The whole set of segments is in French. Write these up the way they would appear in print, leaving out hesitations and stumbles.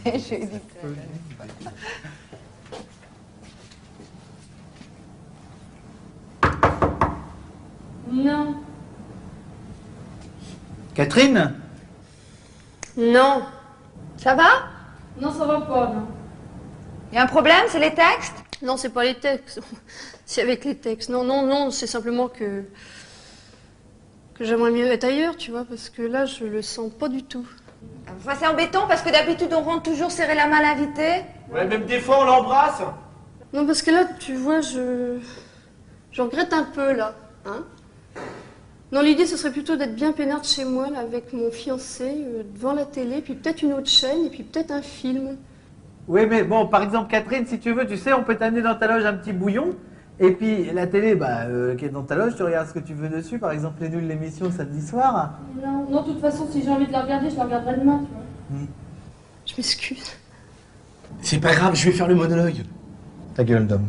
J'ai dit. Non. Catherine? Non. Ça va? Non, ça va pas, non. Il y a un problème, c'est les textes? Non, c'est pas les textes. C'est avec les textes. Non, non, non, c'est simplement que j'aimerais mieux être ailleurs, tu vois, parce que là, je le sens pas du tout. Enfin, c'est embêtant parce que d'habitude, on rentre toujours serrer la main à l'invité. Ouais, même des fois, on l'embrasse. Non, parce que là, tu vois, je regrette un peu, là. Hein? Non, l'idée, ce serait plutôt d'être bien peinarde chez moi, là, avec mon fiancé, devant la télé, puis peut-être une autre chaîne, et puis peut-être un film. Oui, mais bon, par exemple, Catherine, si tu veux, tu sais, on peut t'amener dans ta loge un petit bouillon. Et puis la télé, qui est dans ta loge, tu regardes ce que tu veux dessus. Par exemple, les nuls, l'émission samedi soir. Non, non, de toute façon, si j'ai envie de la regarder, je la regarderai demain, tu vois. Je m'excuse. C'est pas grave, je vais faire le monologue. Ta gueule d'homme.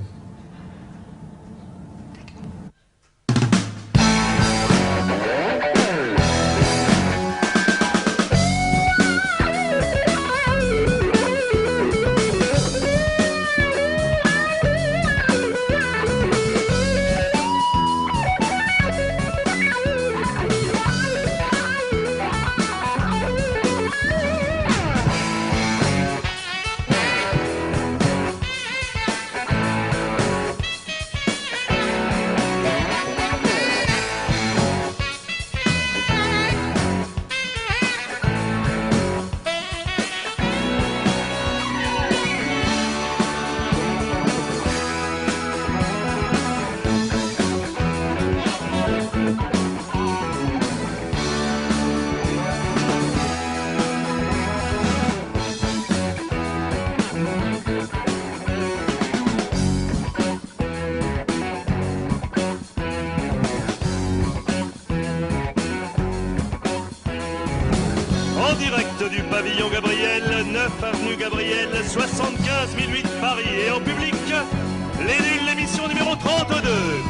En direct du pavillon Gabriel, 9 avenue Gabriel, 75 008 Paris. Et en public, les nuls, l'émission numéro 32.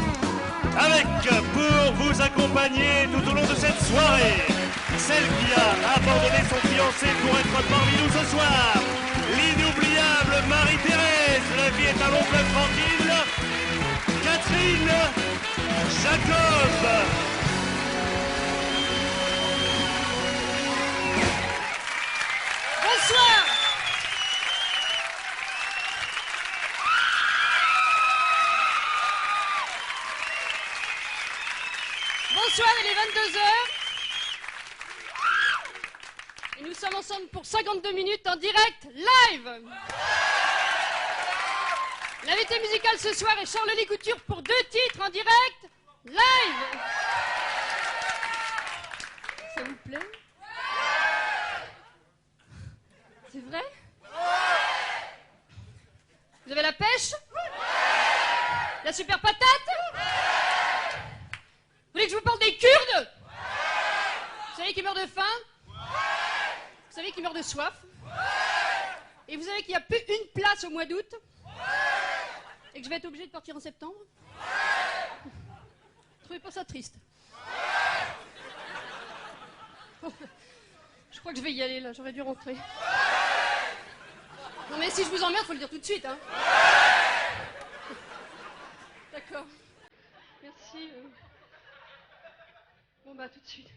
Avec, pour vous accompagner tout au long de cette soirée, celle qui a abandonné son fiancé pour être parmi nous ce soir, l'inoubliable Marie-Thérèse, la vie est un long fleuve tranquille, Catherine Jacob. Bonsoir. Bonsoir, il est 22 h. Et nous sommes ensemble pour 52 minutes en direct live. L'invité musical ce soir est Charles-Lee Couture pour 2 titres en direct live. Ça vous plaît? C'est vrai? Vous avez la pêche? La super patate? Vous voulez que je vous parle des Kurdes? Vous savez qu'ils meurent de faim? Vous savez qu'ils meurent de soif? Et vous savez qu'il n'y a plus une place au mois d'août? Et que je vais être obligée de partir en septembre? Vous trouvez pas ça triste? Je crois que je vais y aller là, j'aurais dû rentrer. Non mais si je vous emmerde, faut le dire tout de suite, hein. D'accord. Merci. Bon bah tout de suite.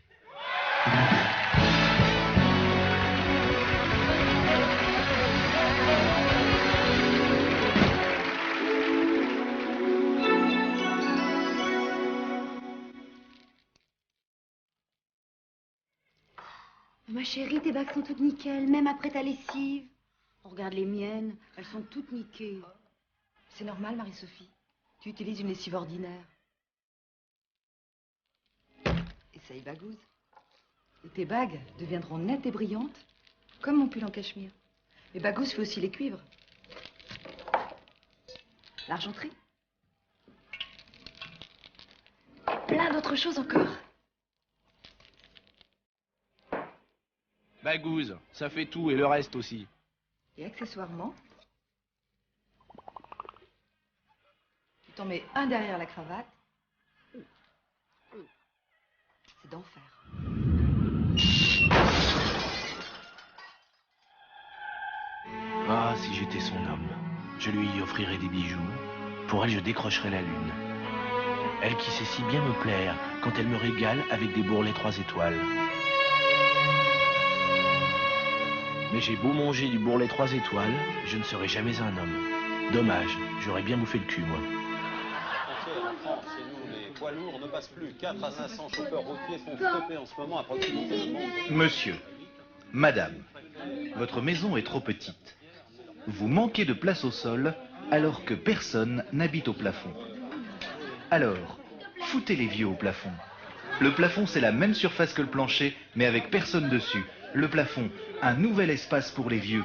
Ma chérie, tes bagues sont toutes nickel, même après ta lessive. Oh, regarde les miennes, elles sont toutes niquées. C'est normal, Marie-Sophie. Tu utilises une lessive ordinaire. Et ça y bagouze. Et tes bagues deviendront nettes et brillantes, comme mon pull en cachemire. Mais bagouze fait aussi les cuivres. L'argenterie. Plein d'autres choses encore. Bagouze, ça fait tout et le reste aussi. Et accessoirement, tu t'en mets un derrière la cravate. C'est d'enfer. si j'étais son homme. Je lui offrirais des bijoux. Pour elle, je décrocherais la lune. Elle qui sait si bien me plaire quand elle me régale avec des bourrelets 3 étoiles. Mais j'ai beau manger du bourrelet 3 étoiles, je ne serai jamais un homme. Dommage, j'aurais bien bouffé le cul, moi. Chez nous, les poids lourds ne passent plus. 4 à 500 chauffeurs routiers sont stoppés en ce moment à proximité de Mont. Monsieur, madame, votre maison est trop petite. Vous manquez de place au sol alors que personne n'habite au plafond. Alors, foutez les vieux au plafond. Le plafond, c'est la même surface que le plancher, mais avec personne dessus. Le plafond, un nouvel espace pour les vieux.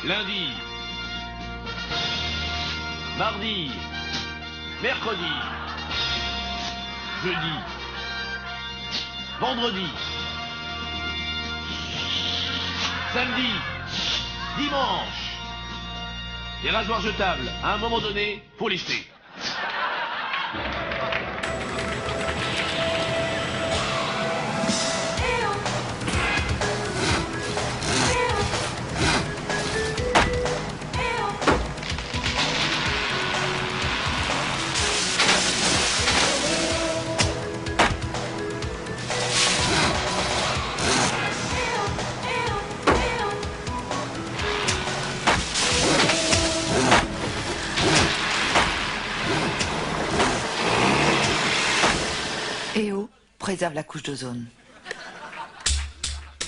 Lundi, mardi, mercredi, jeudi, vendredi, samedi, dimanche. Les rasoirs jetables, à un moment donné, faut les jeter. EO préserve la couche d'ozone.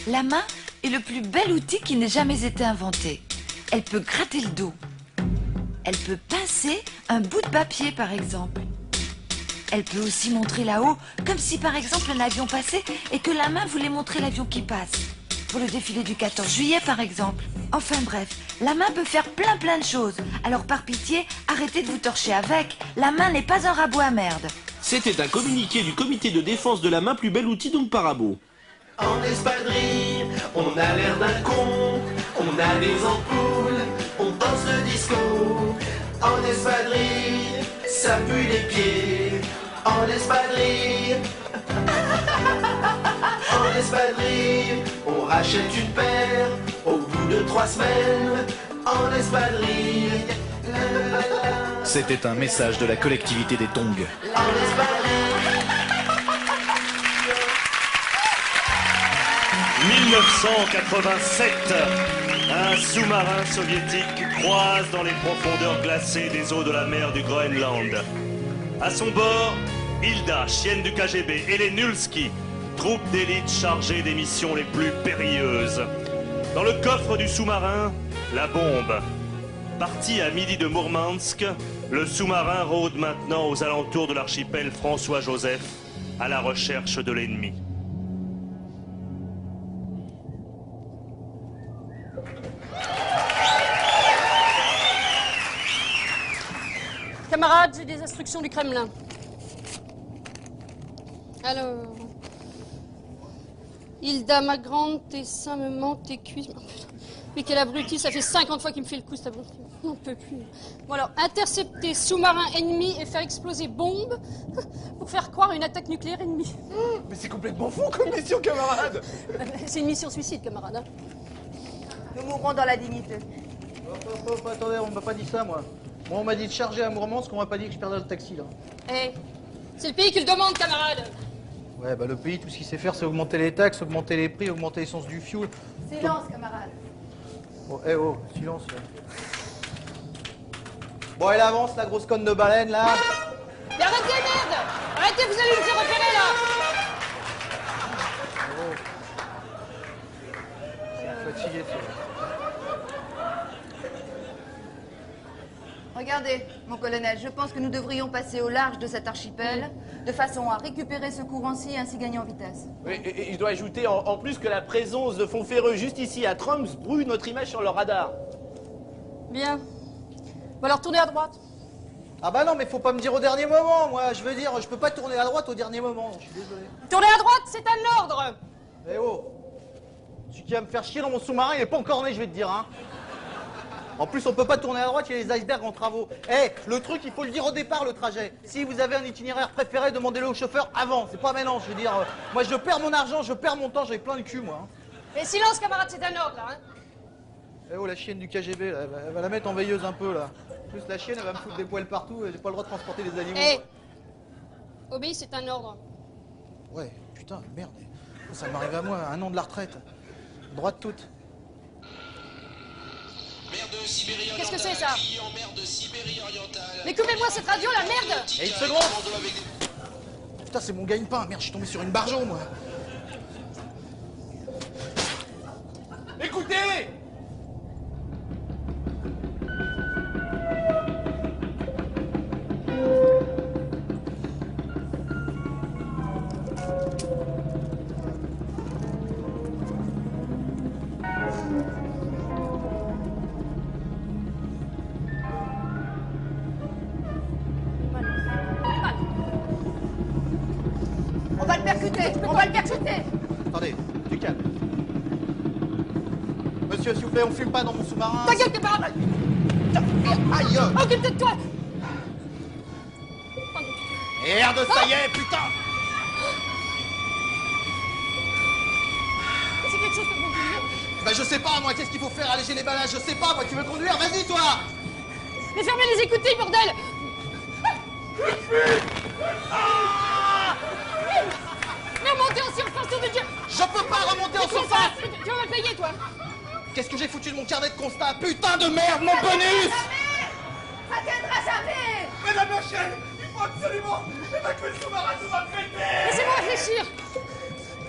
La main est le plus bel outil qui n'ait jamais été inventé. Elle peut gratter le dos. Elle peut pincer un bout de papier, par exemple. Elle peut aussi montrer là-haut, comme si par exemple un avion passait et que la main voulait montrer l'avion qui passe. Pour le défilé du 14 juillet, par exemple. Enfin bref, la main peut faire plein de choses. Alors par pitié, arrêtez de vous torcher avec. La main n'est pas un rabot à merde. C'était un communiqué du comité de défense de la main, plus bel outil donc par rabot. En espadrille, on a l'air d'un con, on a des ampoules, on danse le disco. En espadrille, ça pue les pieds. En espadrille, en espadrille, on rachète une paire au bout de 3 semaines. En espadrille. C'était un message de la collectivité des Tongs. 1987, un sous-marin soviétique croise dans les profondeurs glacées des eaux de la mer du Groenland. À son bord, Hilda, chienne du KGB, et les Nulski, troupe d'élite chargée des missions les plus périlleuses. Dans le coffre du sous-marin, la bombe. Parti à midi de Mourmansk, le sous-marin rôde maintenant aux alentours de l'archipel François-Joseph, à la recherche de l'ennemi. Camarades, j'ai des instructions du Kremlin. Alors... Hilda, ma grande, tes seins me mentent, tes cuisses... Mais quel abruti, ça fait 50 fois qu'il me fait le coup, cet abruti. On ne peut plus. Bon alors, intercepter sous-marin ennemi et faire exploser bombe pour faire croire à une attaque nucléaire ennemie. Mais c'est complètement fou comme mission, camarade. C'est une mission suicide, camarade. Hein. Nous mourrons dans la dignité. Attendez, on m'a pas dit ça, moi. Moi, on m'a dit de charger à Mourmansk, on m'a pas dit que je perdais le taxi, là. Eh, c'est le pays qui le demande, camarade. Ouais, bah le pays, tout ce qu'il sait faire, c'est augmenter les taxes, augmenter les prix, augmenter l'essence du fioul. Silence, camarade. Oh, silence. Bon, elle avance, la grosse conne de baleine, là. Mais arrêtez, merde! Arrêtez, vous allez me faire repérer, là! Fatigué, Regardez, mon colonel, je pense que nous devrions passer au large de cet archipel, de façon à récupérer ce courant-ci et ainsi gagner en vitesse. Oui, et je dois ajouter en plus que la présence de fonds ferreux juste ici à Tromsø brouille notre image sur leur radar. Bien. Bon alors, tournez à droite. Ah bah non, mais faut pas me dire au dernier moment, moi. Je veux dire, je peux pas tourner à droite au dernier moment. Je suis désolé. Tournez à droite, c'est un ordre. Eh oh, celui qui va me faire chier dans mon sous-marin, il est pas encore né, je vais te dire, hein. En plus, on peut pas tourner à droite, il y a les icebergs en travaux. Eh, le truc, il faut le dire au départ, le trajet. Si vous avez un itinéraire préféré, demandez-le au chauffeur avant. C'est pas maintenant, je veux dire. Moi, je perds mon argent, je perds mon temps, j'avais plein de cul, moi. Mais silence, camarade, c'est un ordre, là, hein. Eh oh, la chienne du KGB, là, elle va la mettre en veilleuse un peu, là. En plus, la chienne, elle va me foutre des poils partout et j'ai pas le droit de transporter les animaux. Eh, obéis, c'est un ordre. Ouais, putain, merde. Ça m'arrive à moi, un an de la retraite. Droite toute. Qu'est-ce que c'est, ça? Mais coupez-moi cette radio, la merde! Et une seconde! Putain, c'est mon gagne-pain. Merde, je suis tombé sur une bargeon, moi. Écoutez! On va le percuter! On va le percuter! Attendez, du calme. Monsieur, s'il vous plaît, on fume pas dans mon sous-marin. Ta gueule, camarade! Aïe! Occupe-toi de toi! Merde, ça y est, putain! C'est quelque chose que vous conduire? Bah je sais pas, moi, qu'est-ce qu'il faut faire? Alléger les ballages, je sais pas, moi, tu veux conduire? Vas-y, toi! Mais fermez les écoutilles, bordel! Mais remontez en surface, nom de Dieu! Je peux pas remonter en surface! Tu vas me payer, toi! Qu'est-ce que j'ai foutu de mon carnet de constat? Putain de merde, mon bonus! Ça tiendra jamais! Madame la chienne, il faut absolument évacuer le sous-marin, ça va péter! Laissez-moi réfléchir!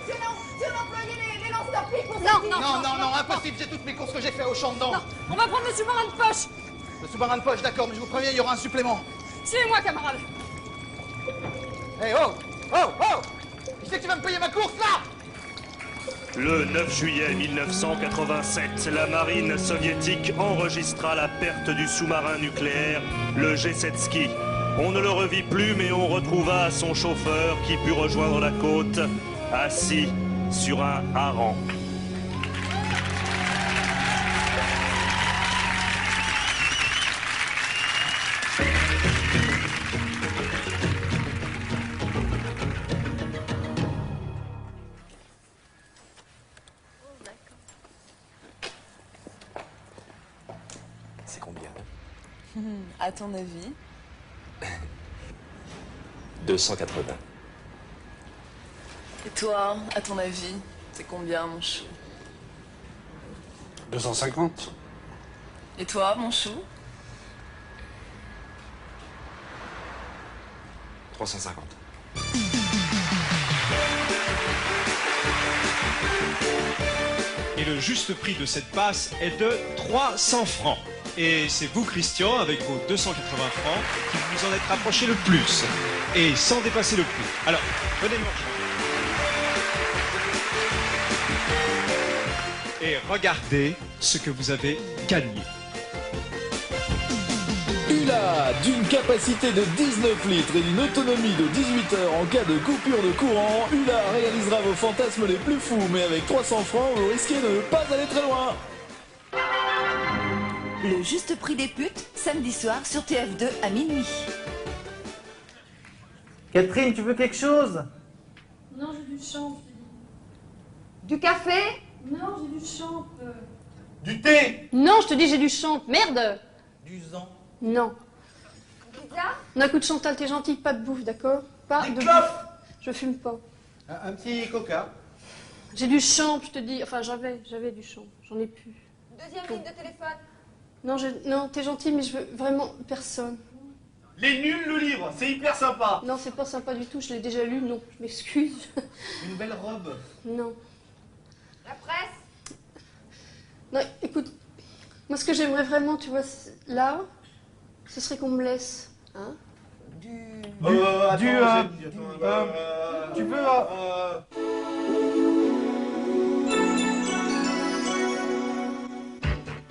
Si on employait les lance-torpilles pour Non, impossible, j'ai toutes mes courses que j'ai fait au champ dedans. Non, on va prendre le sous-marin de poche! Le sous-marin de poche, d'accord, mais je vous préviens, il y aura un supplément. Suivez-moi, camarade! Hé, oh! Qui c'est que tu vas me payer ma course, là? Le 9 juillet 1987, la marine soviétique enregistra la perte du sous-marin nucléaire, le Gessetski. On ne le revit plus, mais on retrouva son chauffeur qui put rejoindre la côte, assis sur un hareng. C'est combien? À ton avis? 280. Et toi, à ton avis, c'est combien, mon chou? 250. Et toi, mon chou? 350. Et le juste prix de cette passe est de 300 francs. Et c'est vous, Christian, avec vos 280 francs, qui vous en êtes rapproché le plus. Et sans dépasser le prix. Alors, venez me rejoindre. Et regardez ce que vous avez gagné. ULA, d'une capacité de 19 litres et d'une autonomie de 18 heures en cas de coupure de courant, ULA réalisera vos fantasmes les plus fous, mais avec 300 francs, vous risquez de ne pas aller très loin. Le juste prix des putes, samedi soir sur TF2 à minuit. Catherine, tu veux quelque chose? Non, j'ai du champ, je te dis. Du café? Non, j'ai du champ. Du thé? Non, je te dis, j'ai du champ. Merde! Du zan? Non. Pizza? Non, écoute, Chantal, t'es gentille, pas de bouffe, d'accord? Pas Des de clopes? bouffe. Je fume pas. Un petit coca? J'ai du champ, je te dis. Enfin, j'avais du champ. J'en ai plus. Deuxième ligne de téléphone. Non, t'es gentil, mais je veux vraiment personne. Les nuls, le livre, c'est hyper sympa. Non, c'est pas sympa du tout, je l'ai déjà lu, non, je m'excuse. Une belle robe. Non. La presse? Non, écoute, moi ce que j'aimerais vraiment, tu vois, là, ce serait qu'on me laisse. Hein? Tu veux...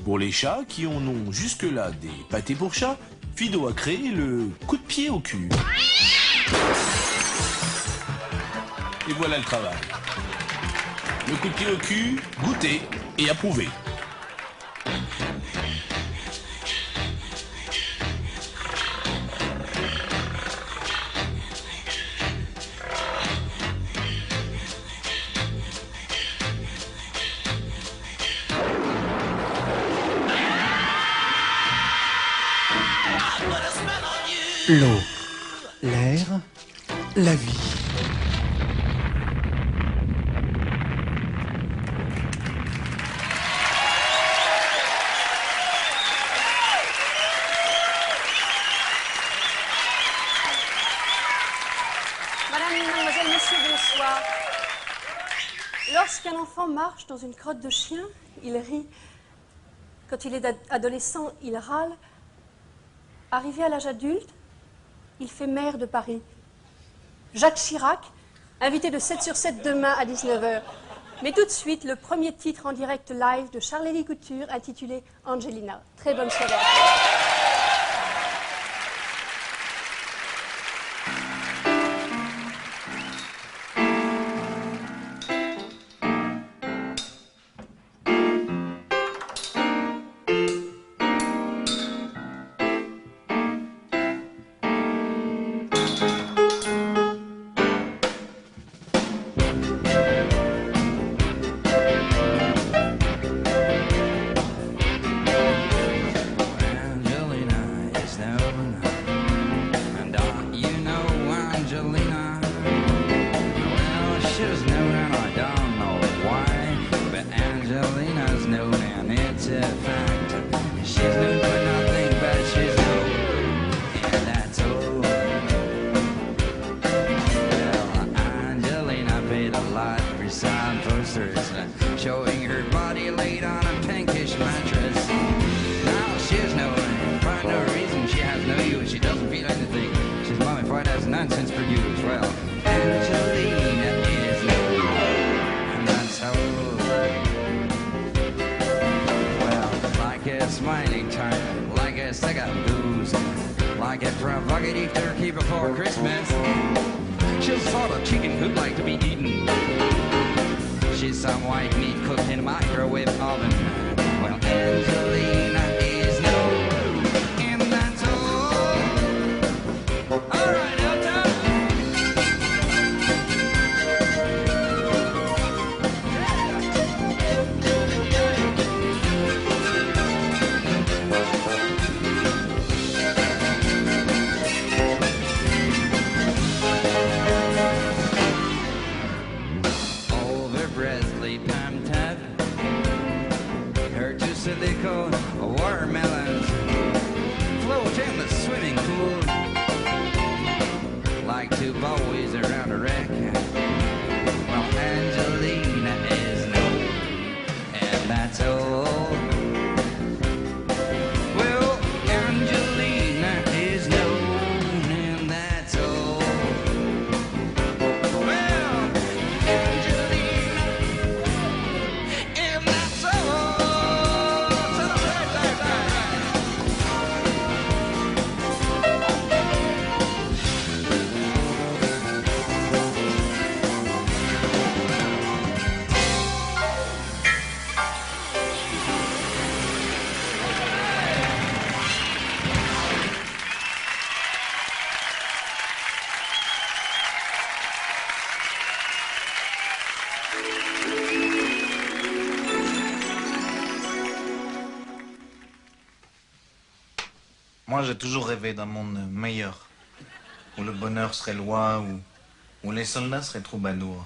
Pour les chats qui en ont jusque-là des pâtés pour chats, Fido a créé le coup de pied au cul. Et voilà le travail. Le coup de pied au cul, goûté et approuvé. L'eau, l'air, la vie. Mademoiselle, Monsieur, bonsoir. Lorsqu'un enfant marche dans une crotte de chien, il rit. Quand il est adolescent, il râle. Arrivé à l'âge adulte, il fait maire de Paris. Jacques Chirac, invité de 7 sur 7 demain à 19h. Mais tout de suite, le premier titre en direct live de Charles-Élie Couture intitulé Angelina. Très bonne soirée. Showing her body laid on a pinkish mattress. Now she's no, for no reason she has no use. She doesn't feel anything. She's mummified as nonsense produce. Well, Angelina is no, and that's how. Well, like a smiling tyrant, like a sack of booze, like a provocative turkey before Christmas. She'll sort of chicken who'd like to be eaten. She's some white meat cooked in a microwave oven. Well, Angelina is no, and that's all. All right, silicone watermelons float in the swimming pool like two boys around a wreck. Well, Angelina is no, and that's all. Well, Angelina is no, and that's all. Well, Angelina, and that's all. Moi, j'ai toujours rêvé d'un monde meilleur, où le bonheur serait loi, où les soldats seraient troubadours,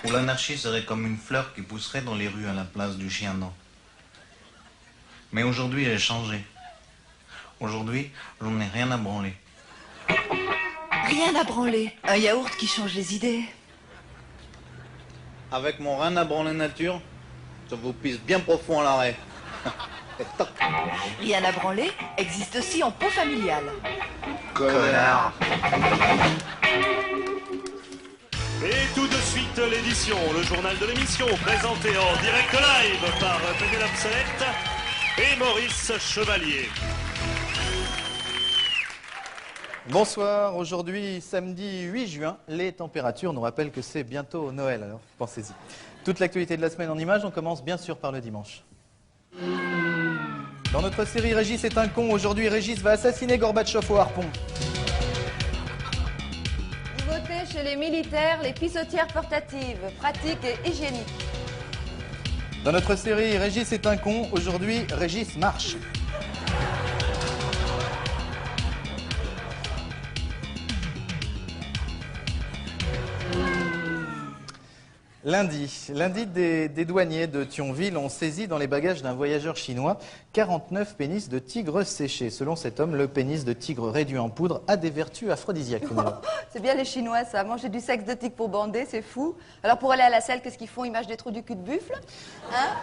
où l'anarchie serait comme une fleur qui pousserait dans les rues à la place du chien dent. Mais aujourd'hui, j'ai changé. Aujourd'hui, j'en ai rien à branler. Rien à branler. Un yaourt qui change les idées. Avec mon rien à branler nature, je vous pisse bien profond à l'arrêt. Rien à branler existe aussi en pot familial. Connard. Et tout de suite l'édition, le journal de l'émission, présenté en direct live par Pénélope Select et Maurice Chevalier. Bonsoir, aujourd'hui samedi 8 juin, les températures nous rappellent que c'est bientôt Noël, alors pensez-y. Toute l'actualité de la semaine en images, on commence bien sûr par le dimanche. Dans notre série Régis est un con, aujourd'hui Régis va assassiner Gorbatchev au harpon. Nouveauté chez les militaires, les pissotières portatives, pratiques et hygiéniques. Dans notre série Régis est un con, aujourd'hui Régis marche. Lundi, des douaniers de Thionville ont saisi dans les bagages d'un voyageur chinois 49 pénis de tigre séchés. Selon cet homme, le pénis de tigre réduit en poudre a des vertus aphrodisiaques. C'est bien les Chinois, ça. Manger du sexe de tigre pour bander, c'est fou. Alors pour aller à la selle, qu'est-ce qu'ils font? Ils mâchent des trous du cul de buffle, hein?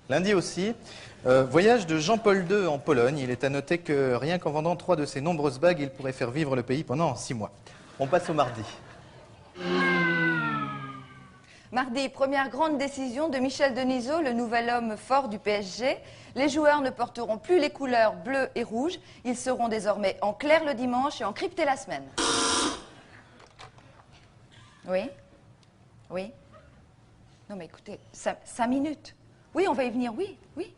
Lundi aussi, voyage de Jean-Paul II en Pologne. Il est à noter que rien qu'en vendant 3 de ses nombreuses bagues, il pourrait faire vivre le pays pendant 6 mois. On passe au mardi. Mardi, première grande décision de Michel Denisot, le nouvel homme fort du PSG. Les joueurs ne porteront plus les couleurs bleu et rouge. Ils seront désormais en clair le dimanche et en crypté la semaine. Oui? Oui? Non mais écoutez, 5 minutes. Oui, on va y venir, oui, oui.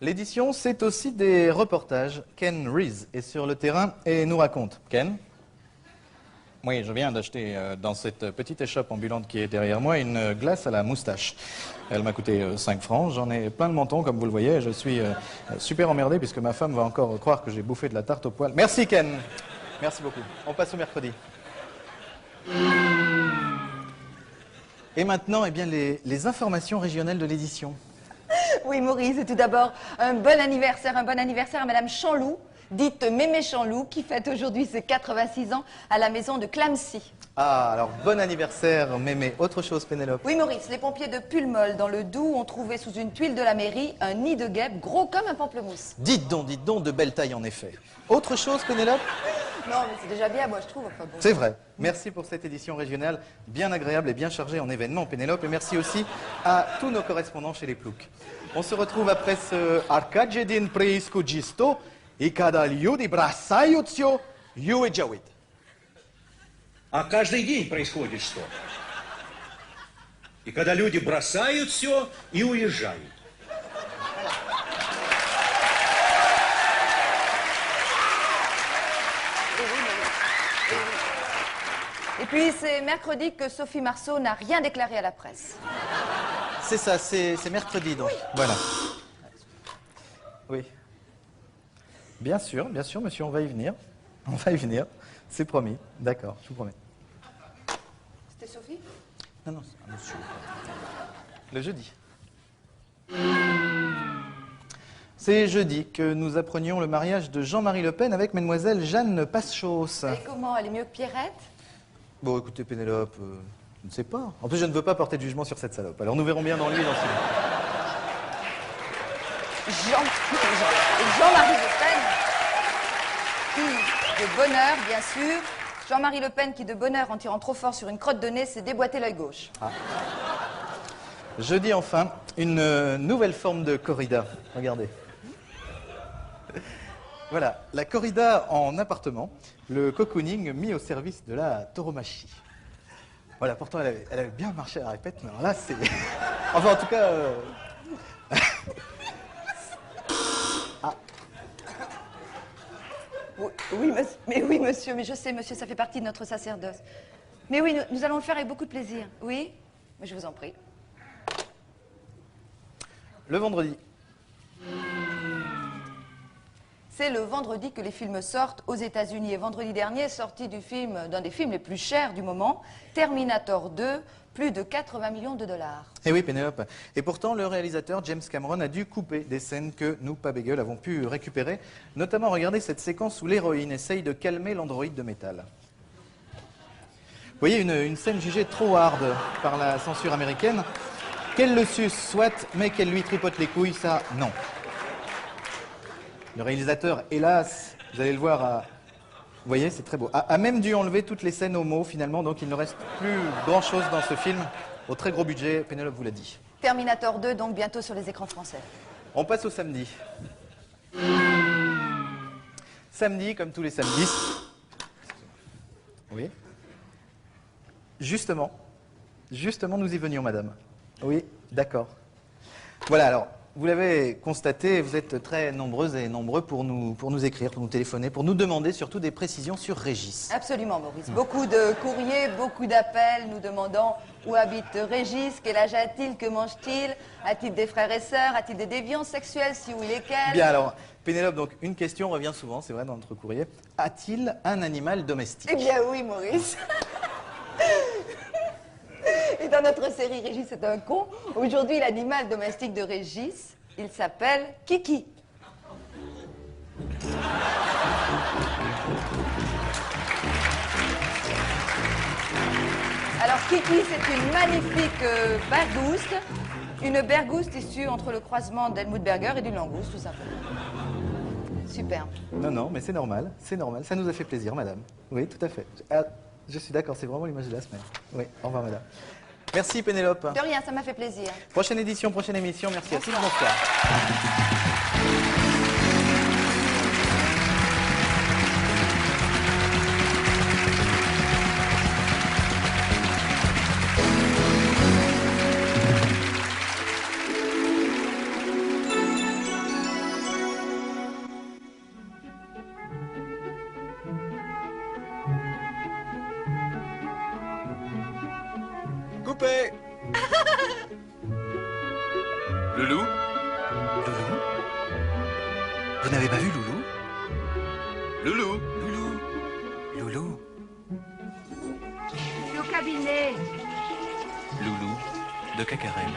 L'édition, c'est aussi des reportages. Ken Reese est sur le terrain et nous raconte. Ken? Oui, je viens d'acheter dans cette petite échoppe ambulante qui est derrière moi une glace à la moustache. Elle m'a coûté 5 francs, j'en ai plein le menton comme vous le voyez. Je suis super emmerdé puisque ma femme va encore croire que j'ai bouffé de la tarte au poil. Merci Ken, merci beaucoup. On passe au mercredi. Et maintenant, eh bien, les informations régionales de l'édition. Oui, Maurice, et tout d'abord, un bon anniversaire à Madame Chanloup, dite Mémé Chanloup, qui fête aujourd'hui ses 86 ans à la maison de Clamcy. Ah, alors bon anniversaire, Mémé. Autre chose, Pénélope? Oui, Maurice, les pompiers de Pulmol, dans le Doubs, ont trouvé sous une tuile de la mairie un nid de guêpe gros comme un pamplemousse. Dites donc, de belle taille en effet. Autre chose, Pénélope? Non, mais c'est déjà bien, moi, je trouve. Enfin, bon. C'est vrai. Merci pour cette édition régionale bien agréable et bien chargée en événements, Pénélope. Et merci aussi à tous nos correspondants chez les Ploucs. On se retrouve après ce Arcadjedin Preiskujisto и когда люди бросают всё, уезжают. А каждый день происходит что? И когда люди бросают все и уезжают. Et puis c'est mercredi que Sophie Marceau n'a rien déclaré à la presse. C'est ça, c'est mercredi donc. Oui. Voilà. Oui. Bien sûr, monsieur, on va y venir. On va y venir, c'est promis. D'accord, je vous promets. C'était Sophie? Non, c'est un monsieur. Le jeudi. C'est jeudi que nous apprenions le mariage de Jean-Marie Le Pen avec mademoiselle Jeanne Passchos. Et comment? Elle est mieux que Pierrette? Bon, écoutez, Pénélope, je ne sais pas. En plus, je ne veux pas porter de jugement sur cette salope. Alors, nous verrons bien dans lui et dans ce Jean-Marie Le Pen, qui, de bonheur, bien sûr, Jean-Marie Le Pen, qui, de bonheur, en tirant trop fort sur une crotte de nez, s'est déboîté l'œil gauche. Ah. Jeudi, enfin, une nouvelle forme de corrida. Regardez. Voilà, la corrida en appartement, le cocooning mis au service de la tauromachie. Voilà, pourtant elle avait bien marché à la répète, mais alors là c'est... Enfin en tout cas... Ah. Oui, monsieur, mais je sais, monsieur, ça fait partie de notre sacerdoce. Mais oui, nous allons le faire avec beaucoup de plaisir. Oui, mais je vous en prie. Le vendredi. C'est le vendredi que les films sortent aux États-Unis. Et vendredi dernier est sorti d'un des films les plus chers du moment, Terminator 2, plus de 80 millions de dollars. Eh oui, Pénélope. Et pourtant, le réalisateur James Cameron a dû couper des scènes que nous, pas bégueules, avons pu récupérer. Notamment, regardez cette séquence où l'héroïne essaye de calmer l'androïde de métal. Vous voyez, une scène jugée trop hard par la censure américaine. Qu'elle le suce, soit, mais qu'elle lui tripote les couilles, ça, non. Le réalisateur, hélas, vous allez le voir, vous voyez, c'est très beau, a même dû enlever toutes les scènes homo finalement, donc il ne reste plus grand-chose dans ce film, au très gros budget, Pénélope vous l'a dit. Terminator 2, donc bientôt sur les écrans français. On passe au samedi. Samedi, comme tous les samedis. Oui. Justement, nous y venions, madame. Oui, d'accord. Voilà, alors... Vous l'avez constaté, vous êtes très nombreuses et nombreux pour nous écrire, pour nous téléphoner, pour nous demander surtout des précisions sur Régis. Absolument, Maurice. Beaucoup de courriers, beaucoup d'appels nous demandant où habite Régis, quel âge a-t-il, que mange-t-il, a-t-il des frères et sœurs, a-t-il des déviances sexuelles, si oui, lesquelles? Bien alors, Pénélope, donc une question revient souvent, c'est vrai, dans notre courrier. A-t-il un animal domestique? Eh bien oui, Maurice. Dans notre série Régis est un con, aujourd'hui l'animal domestique de Régis, il s'appelle Kiki. Alors Kiki, c'est une magnifique bergouste, une bergouste issue entre le croisement d'Helmut Berger et d'une langouste, tout simplement. Superbe. Non, non, mais c'est normal, ça nous a fait plaisir, madame. Oui, tout à fait. Ah, je suis d'accord, c'est vraiment l'image de la semaine. Oui, au revoir, madame. Merci, Pénélope. De rien, ça m'a fait plaisir. Prochaine édition, prochaine émission, merci à tous, bonsoir. Coupé. Loulou? Loulou? Vous n'avez pas vu Loulou? Loulou? Loulou? Loulou? Je suis au cabinet. Loulou de Cacarel.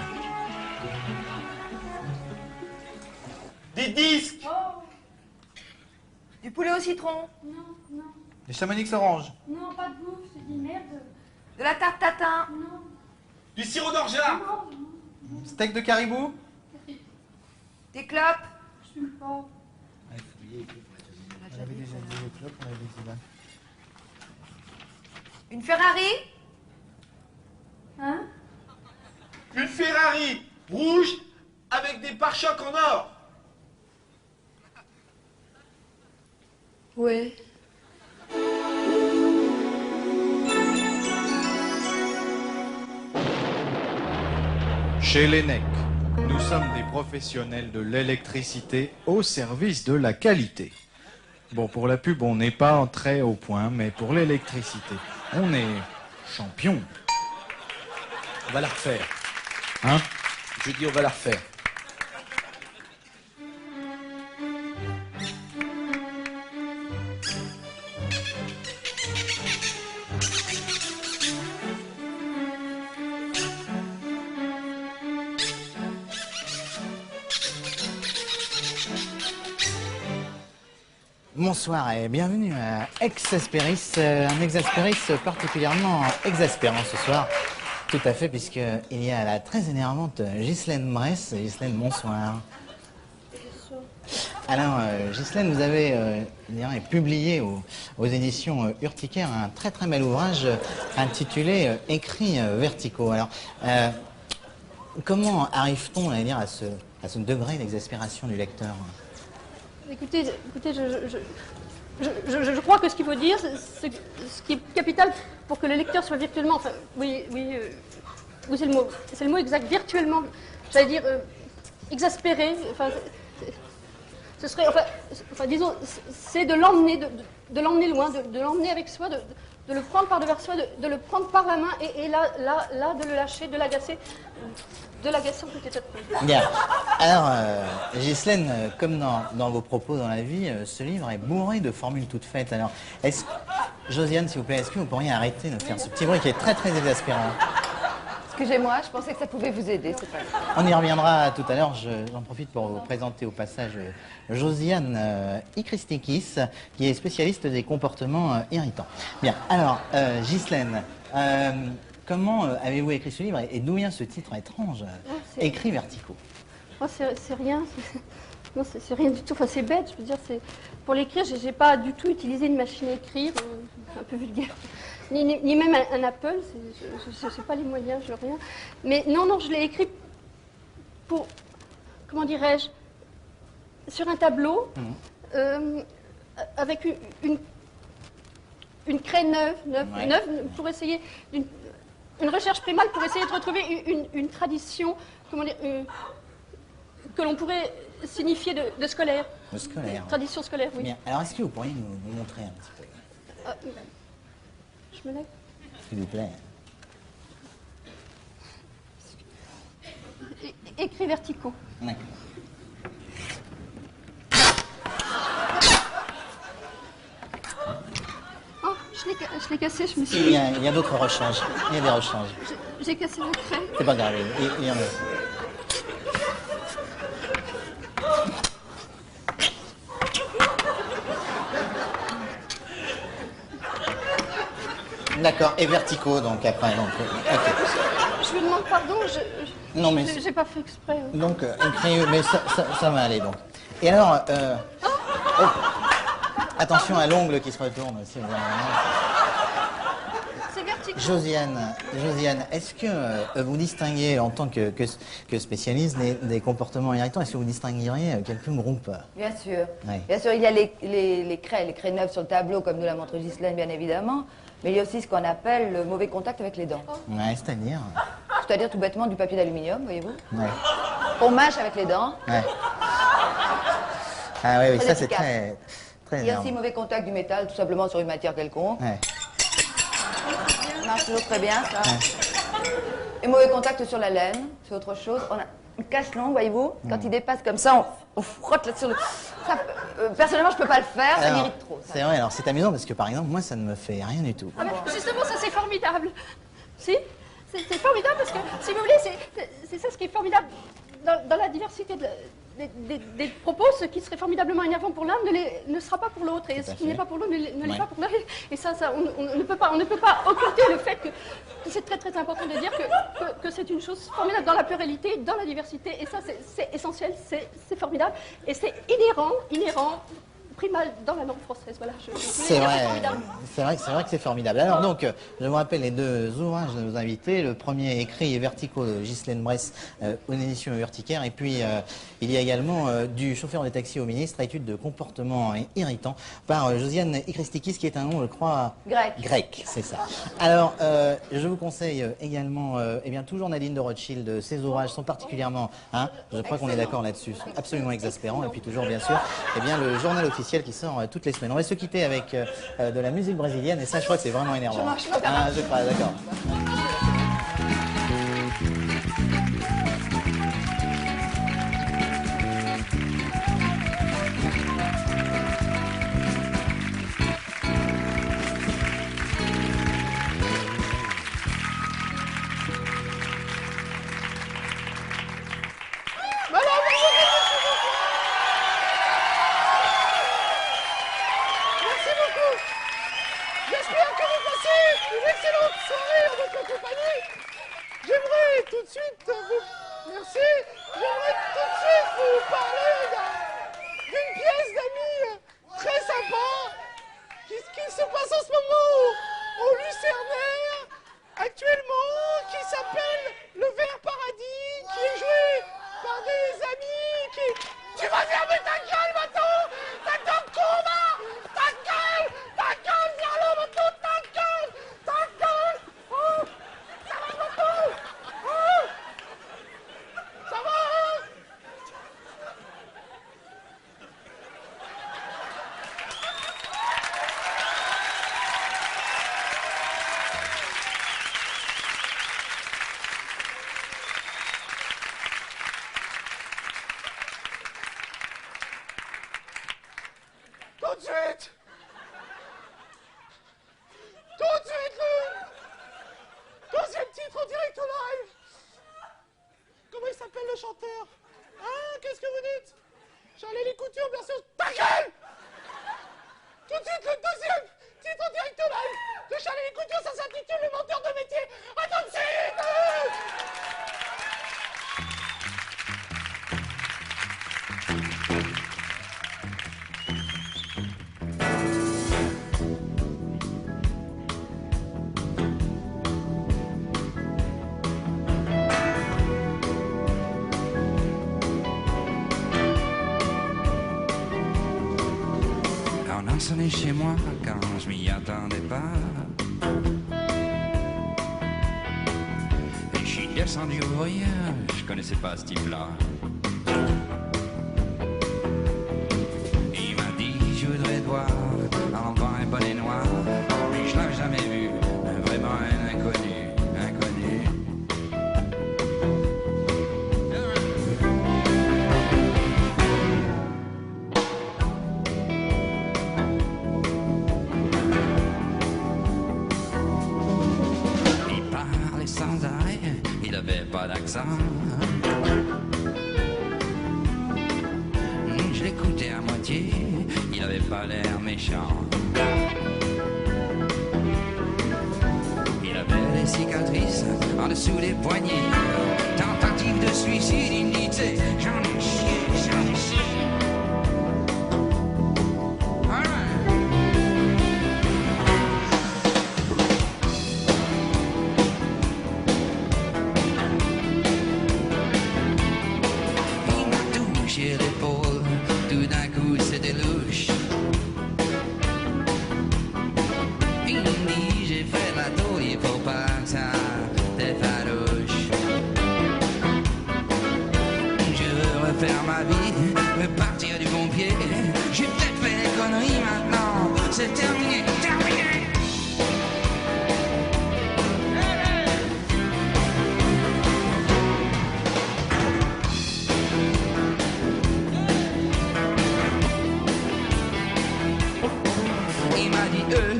Des disques. Du poulet au citron. Non, non, Les chamonix orange. non, pas de bouffe, c'est dit merde. De la tarte tatin. Non, Du sirop d'orgeat. non, Steak de caribou. Des clopes. je fume pas. On avait déjà dit les clopes, on avait dit là. Une Ferrari. Hein? Une Ferrari rouge avec des pare-chocs en or. Ouais. Chez l'ENEC, nous sommes des professionnels de l'électricité au service de la qualité. Bon, pour la pub, on n'est pas très au point, mais pour l'électricité, on est champion. On va la refaire. Hein? Je dis on va la refaire. Bonsoir et bienvenue à Exasperis, un Exasperis particulièrement exaspérant ce soir. Tout à fait, puisqu'il y a la très énervante Ghislaine Bress. Ghislaine, bonsoir. Alors, Ghislaine, vous avez publié aux éditions Urticaire un très très bel ouvrage intitulé Écrits verticaux. Alors, comment arrive-t-on à ce degré d'exaspération du lecteur? Écoutez, je crois que ce qu'il faut dire, ce qui est capital pour que le lecteur soit virtuellement, enfin, oui, c'est le mot exact, virtuellement, j'allais dire exaspéré, enfin, ce serait, enfin, disons, c'est de l'emmener, de l'emmener loin, de l'emmener avec soi, de le prendre par devers soi, de le prendre par la main et là, de le lâcher, de l'agacer. De l'agacement peut-être. Bien. Alors, Ghislaine, comme dans vos propos dans la vie, ce livre est bourré de formules toutes faites. Alors, Josiane, s'il vous plaît, est-ce que vous pourriez arrêter de faire ce petit bruit qui est très très exaspérant? Excusez-moi, je pensais que ça pouvait vous aider, c'est pas grave. On y reviendra tout à l'heure. J'en profite pour vous présenter au passage Josiane Ikristikis, qui est spécialiste des comportements irritants. Bien. Alors, Ghislaine, comment avez-vous écrit ce livre et d'où vient ce titre étrange, Écrits verticaux? Oh, c'est rien, non, c'est rien du tout. Enfin, c'est bête, je veux dire. Pour l'écrire, j'ai pas du tout utilisé une machine à écrire, un peu vulgaire, ni même un Apple. Je sais pas les moyens, je rien. Mais non, je l'ai écrit pour, comment dirais-je, sur un tableau, avec une craie neuve, pour essayer une recherche primale pour essayer de retrouver une tradition, comment dire, que l'on pourrait signifier de scolaire. De scolaire. Tradition scolaire, oui. Bien. Alors, est-ce que vous pourriez nous montrer un petit peu? Je me lève. S'il vous plaît. Écrits verticaux. D'accord. Oh, je l'ai cassé, je me suis... Il y a d'autres rechanges. Il y a des rechanges. J'ai cassé la craie. C'est pas grave, il y en a. D'accord, et verticaux donc après. Donc, ok. Je vous demande pardon, Non, mais j'ai pas fait exprès. donc écrit, mais ça va aller donc. Et alors, oh, attention à l'ongle qui se retourne. C'est vertical. Josiane, est-ce que vous distinguez en tant que spécialiste des comportements irritants, est-ce que vous distingueriez quelques groupes? Bien sûr. Oui. Bien sûr, il y a les craies neuves sur le tableau, comme nous l'a montré Ghislaine, bien évidemment. Mais il y a aussi ce qu'on appelle le mauvais contact avec les dents. Ouais, c'est-à-dire? C'est-à-dire tout bêtement du papier d'aluminium, voyez-vous. Ouais. On mâche avec les dents. Ouais. Ah oui, Très ça c'est efficace. très Il y a énorme. aussi mauvais contact du métal, tout simplement sur une matière quelconque. Ouais. Ça marche toujours très bien, ça. Ouais. Et mauvais contact sur la laine, c'est autre chose. On a une cache longue, voyez-vous. Quand il dépasse comme ça, on frotte là sur le... Ça, personnellement, je peux pas le faire, ça Alors, m'irrite trop. Ça. C'est vrai, alors c'est amusant parce que par exemple, moi ça ne me fait rien du tout. Ah ben, justement, ça c'est formidable. Si, c'est formidable parce que, si vous voulez, c'est ça ce qui est formidable dans la diversité des propos. Ce qui serait formidablement énervant pour l'un ne sera pas pour l'autre, et ce qui n'est pas pour l'autre ne l'est pas pour l'autre. Et ça on ne peut pas occulter le fait que c'est très très important de dire que c'est une chose formidable dans la pluralité, dans la diversité, et ça c'est essentiel, c'est formidable, et c'est inhérent. Primal dans la langue française, voilà. C'est vrai que c'est formidable. Alors donc, je vous rappelle les deux ouvrages de nos invités. Le premier, Écrits et verticaux de Ghislaine Bress, aux éditions Urticaire. Et puis, il y a également du chauffeur de taxi au ministre, étude de comportement irritant, par Josiane Ikristikis, qui est un nom, je crois, grec, c'est ça. Alors, je vous conseille également, eh bien, toujours Nadine de Rothschild. Ses ouvrages sont particulièrement, je crois qu'on est d'accord là-dessus, sont absolument exaspérants. Et puis toujours, bien sûr, eh bien, le journal officiel qui sort toutes les semaines. On va se quitter avec de la musique brésilienne, et ça, je crois que c'est vraiment énervant. Je crois, d'accord. Merci beaucoup. J'espère que vous passez une excellente soirée en votre compagnie. J'aimerais tout de suite vous... Merci. J'aimerais tout de suite vous parler d'une pièce d'amis très sympa qui se passe en ce moment au Lucernaire actuellement, qui s'appelle Le Vert Paradis, qui est joué par des amis qui... Tu vas fermer ta gueule, maintenant. Ta gueule, con, va. Ta gueule, viens là, maintenant, ta gueule, oh, ça va, maintenant, oh, ça va, hein? Tout de suite, le deuxième titre en direct au live. Comment il s'appelle le chanteur? Hein, qu'est-ce que vous dites? Charlie les Coutures, version... Ta gueule! Tout de suite, le deuxième titre en direct au live de Charlie les Coutures, ça s'intitule Le menteur de métier. À tout de suite! On a sonné chez moi quand je m'y attendais pas. Et je suis descendu au voyage, je connaissais pas ce type-là. Il m'a dit je voudrais te voir en vent un bonnet noir. Mais je l'avais jamais vu, vraiment un inconnu. Il parlait ça sans arrêt, il avait pas d'accent. Je l'écoutais à moitié, il avait pas l'air méchant. Il avait des cicatrices en dessous des poignets. Tentative de suicide, il me dit, tu sais, j'en ai chié, j'en ai chié. L'épaule, tout d'un coup c'était louche. Il me dit j'ai fait la tour, il faut pas que ça t'effarouche. Je veux refaire ma vie, repartir du bon pied. J'ai peut-être fait des conneries maintenant, c'est terminé, terminé.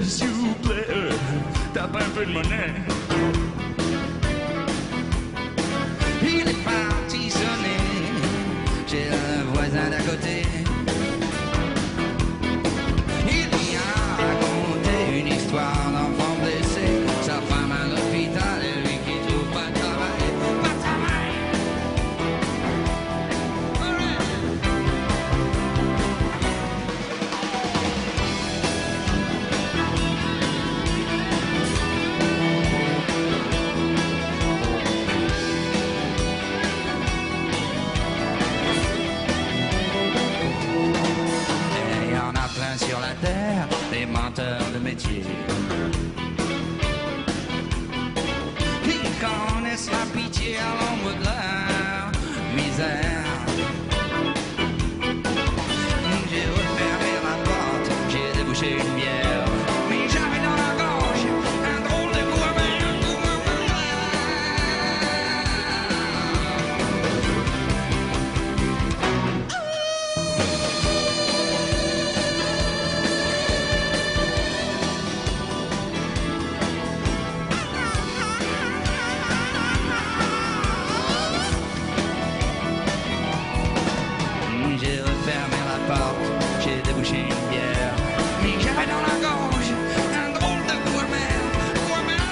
S'il vous plaît, t'as pas un peu de monnaie? Il est parti sonner chez le voisin d'à côté. Il lui a raconté une histoire d'enfant blessé, sa femme à l'hôpital et lui qui trouve pas de travail. Pas de travail. Sur la terre, des menteurs de métier. Ils connaissent la pitié à l'ombre de leur misère. J'ai refermé la porte, j'ai débouché une bière, mais j'avais dans la gorge un drôle de goût amer. J'ai débouché une bière, mais j'avais dans la gorge un drôle de goût amer, goût amer.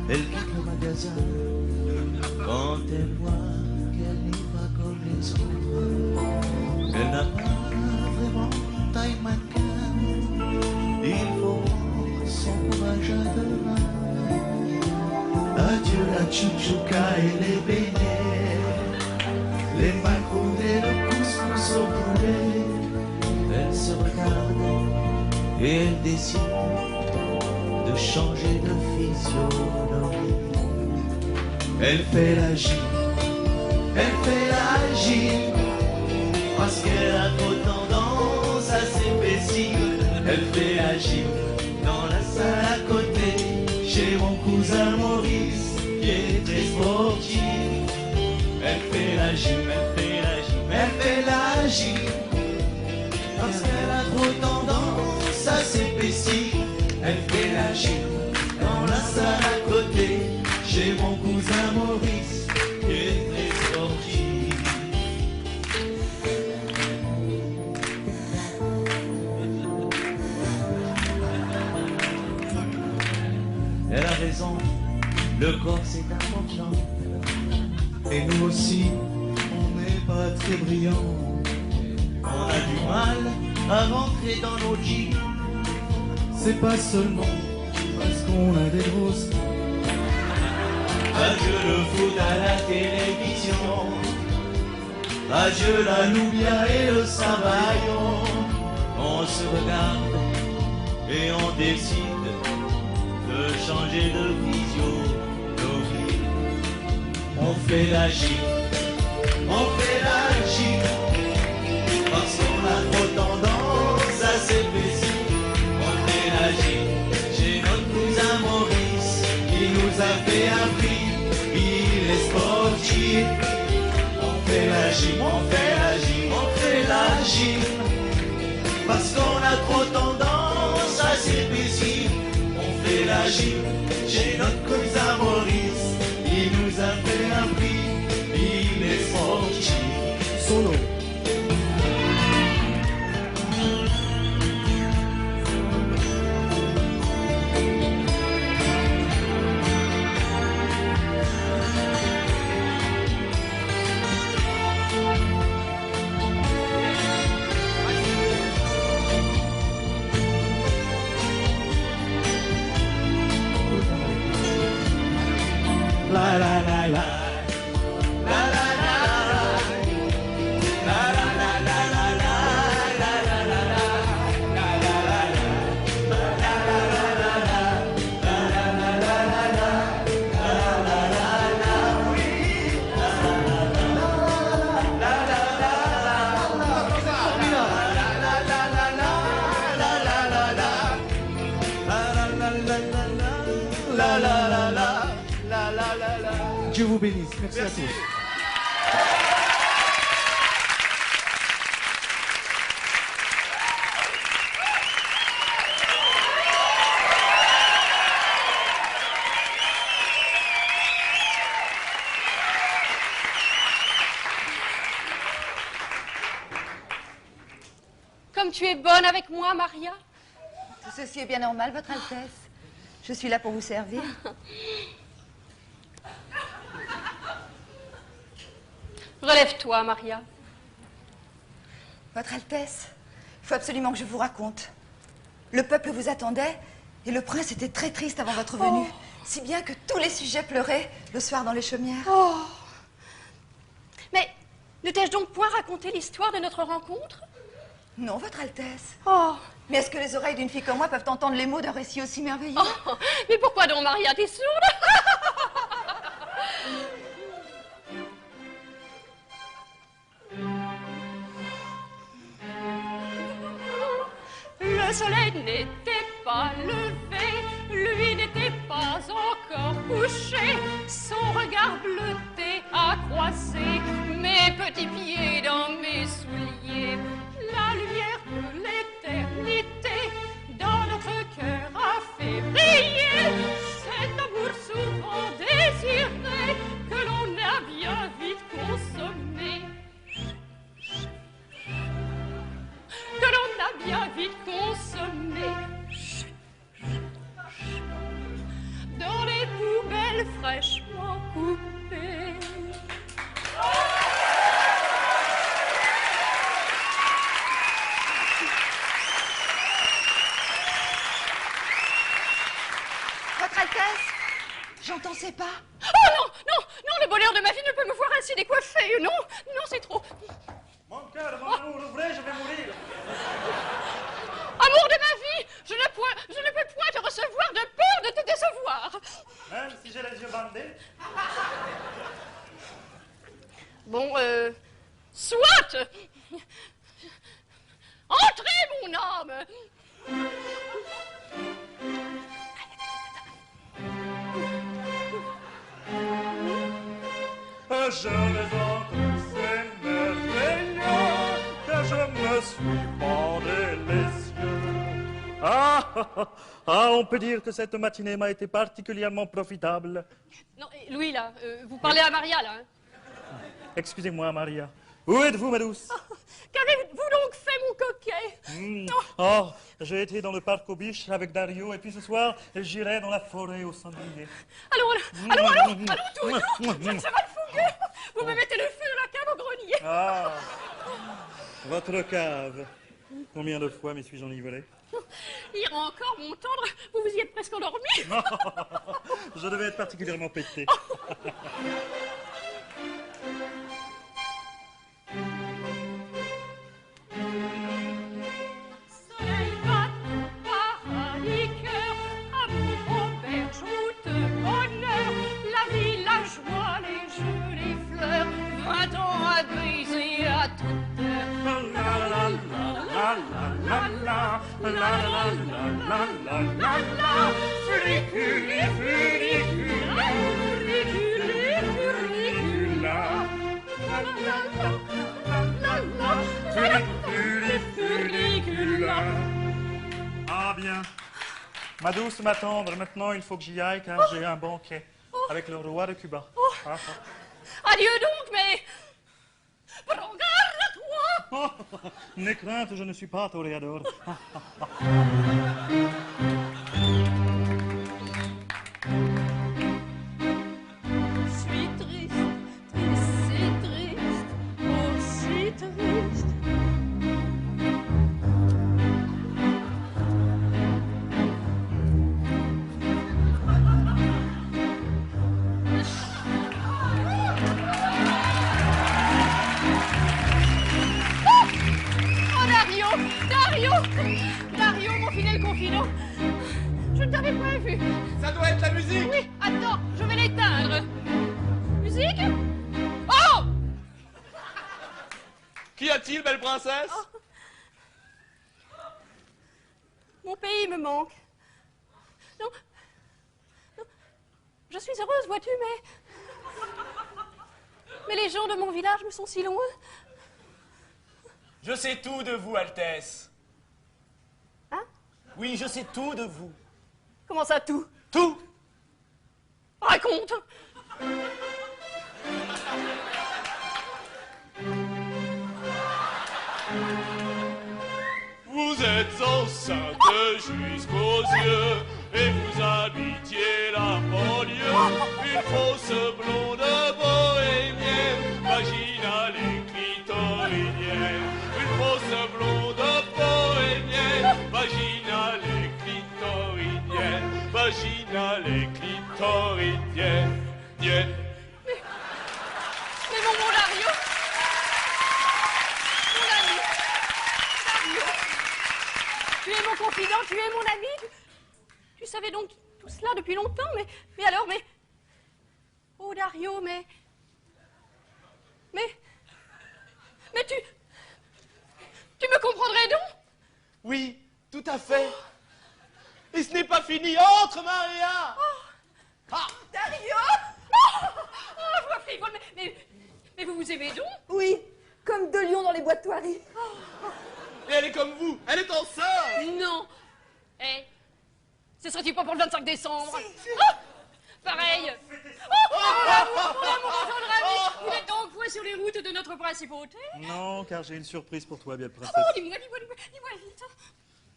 Elle quitte le magasin quand elle voit qu'elle n'est pas comme les autres. Elle n'a pas vraiment taille mannequin. Il faut prendre son courage à deux mains. Adieu la chouchouka et les beignets, les macaroons et le couscous au poulet. Elle se regarde et elle décide de changer de physionomie. Elle fait la gym, parce qu'elle a trop tendance à s'épaissir. Elle fait la gym dans la salle à côté, chez mon cousin Maurice, qui est très sportif. Elle fait la gym, parce qu'elle a trop tendance à s'épaissir. Elle fait la gym dans la salle à côté, chez mon cousin Maurice, qui est très sportif. Elle a raison, le corps c'est un morceau. gens. Et nous aussi, on n'est pas très brillants. On a du mal à rentrer dans nos jeans. C'est pas seulement parce qu'on a des grosses. Adieu le foot à la télévision. Adieu la Nubia et le Savaillon. On se regarde et on décide de changer de physionomie. On fait la gym, on fait la gym, parce qu'on a trop tendance à s'épaissir. On fait la gym chez notre cousin Maurice, il nous a fait un prix, il est sportif. On fait la gym, on fait la gym, on fait la gym, parce qu'on a trop tendance à s'épaissir. On fait la gym chez notre cousin Maurice, il nous a fait un prix, il est sportif. Solo. La la la la. Dieu vous bénisse. Merci à tous. Comme tu es bonne avec moi, Maria. Tout ceci est bien normal, Votre Altesse. Je suis là pour vous servir. Relève-toi, Maria. Votre Altesse, il faut absolument que je vous raconte. Le peuple vous attendait et le prince était très triste avant votre venue. Si bien que tous les sujets pleuraient le soir dans les chaumières. Oh. Mais ne t'ai-je donc point raconté l'histoire de notre rencontre? Non, Votre Altesse. Oh. Mais est-ce que les oreilles d'une fille comme moi peuvent entendre les mots d'un récit aussi merveilleux? Oh. Mais pourquoi donc, Maria, t'es sourde? Le soleil n'était pas levé, lui n'était pas encore couché. Son regard bleuté a croisé mes petits pieds dans mes souliers. La lumière de l'éternité dans notre cœur a fait briller cet amour souvent désiré que l'on a bien vite consommé. Que l'on a bien vite consommé dans les poubelles fraîchement coupées. Votre Altesse, j'entends ces pas. Oh non, non, non, le bonheur de ma vie ne peut me voir ainsi décoiffée. Non, non, c'est trop. Mon cœur, mon amour, ouvrez, je vais mourir. Amour de ma vie, je ne peux point te recevoir de peur de te décevoir. Même si j'ai les yeux bandés. Bon, soit. Entrez, mon âme. Je les entre, c'est merveilleux que je me suis bandé les yeux. Ah, on peut dire que cette matinée m'a été particulièrement profitable. Non, Louis, là, vous parlez à Maria, là. Hein. Excusez-moi, Maria. Où êtes-vous, ma douce? Qu'avez-vous qu'avez-vous donc fait, mon coquet? Oh, j'ai été dans le parc aux biches avec Dario, et puis ce soir, j'irai dans la forêt au sanglier. Allons, tout, je ne sais pas le fougueux. Vous me mettez le feu dans la cave au grenier. Ah, votre cave. Combien de fois m'y suis-je enivré? Hier encore, mon tendre, vous vous y êtes presque endormi. Je devais être particulièrement pété. Soleil bat, paradis cœur, amour, auberge, route, bonheur, la vie, la joie, les jeux, les fleurs, 20 ans à briser à toute heure. La la la la la la la la la la la la. Furiculi, furicula, furiculi, furicula. La la la la la la. Furiculi, furicula. Ah bien. Ma douce, ma tendre, maintenant il faut que j'y aille car j'ai un banquet avec le roi de Cuba. Ah, ah. Adieu donc, mais... Prends garde à toi. N'aie crainte, je ne suis pas toréador. Je suis triste, triste, si triste, oh si triste. Oh Dario, Dario, mon fidèle confident. Je ne t'avais pas vu. Ça doit être la musique. Oui, attends, je vais l'éteindre. Musique? Oh! Qu'y a-t-il, belle princesse? Mon pays me manque. Non, non, je suis heureuse, vois-tu, mais les gens de mon village me sont si loin. Je sais tout de vous, Altesse. Hein? Oui, je sais tout de vous. Comment ça, tout? Tout. Raconte. Vous êtes enceinte jusqu'aux yeux et vous habitiez la banlieue. Une fausse blonde bohémienne, vaginale et clitoridienne. Une fausse blonde bohémienne, vaginale et clitoridienne. Vaginale et clitoridienne. Mais mon Dario, mon ami, Dario, tu es mon confident, tu es mon ami, tu savais donc tout cela depuis longtemps, mais alors, oh Dario, mais tu me comprendrais donc? Oui, tout à fait. Et ce n'est pas fini. Entre, Maria. Ah, Dario! Oh, voix frivole, mais vous vous aimez donc? Oui, comme deux lions dans les bois de Thoiry. Et elle est comme vous. Elle est enceinte. Non. Ce serait-il pas pour le 25 décembre? Ah, pareil. Mon amour, mon tendre ami, vous êtes donc fouet sur les routes de notre principauté? Non, car j'ai une surprise pour toi, belle princesse. Oh, dis-moi vite.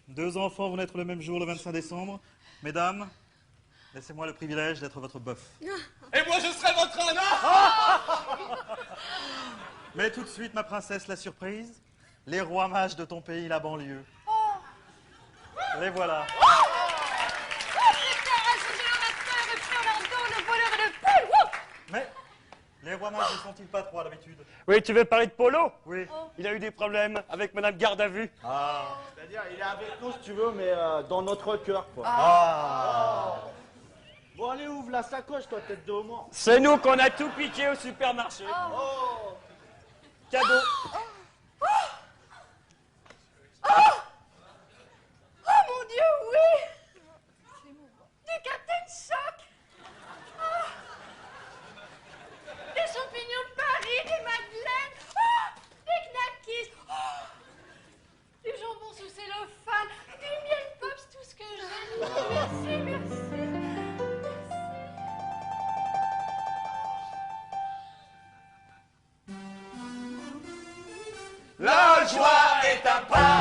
2 enfants vont naître le même jour, le 25 décembre. Mesdames, laissez-moi le privilège d'être votre bœuf. Et moi, je serai votre âne. Mais tout de suite, ma princesse, la surprise. Les rois mages de ton pays, la banlieue. Les voilà. Mais les rois mages ne sont-ils pas 3 d'habitude? Oui, tu veux parler de Polo? Oui. Il a eu des problèmes avec Madame Garde à vue. C'est-à-dire, il est avec nous, si tu veux, mais dans notre cœur, quoi. Bon, allez, ouvre la sacoche, toi, tête de homard. C'est nous qu'on a tout piqué au supermarché. Cadeau. Oh mon Dieu, oui! Du Captain Shock! Des champignons de Paris, des madeleines, des knackis, du jambon sous cellophane, du miel pops, tout ce que j'aime. Merci. La joie est à Paris.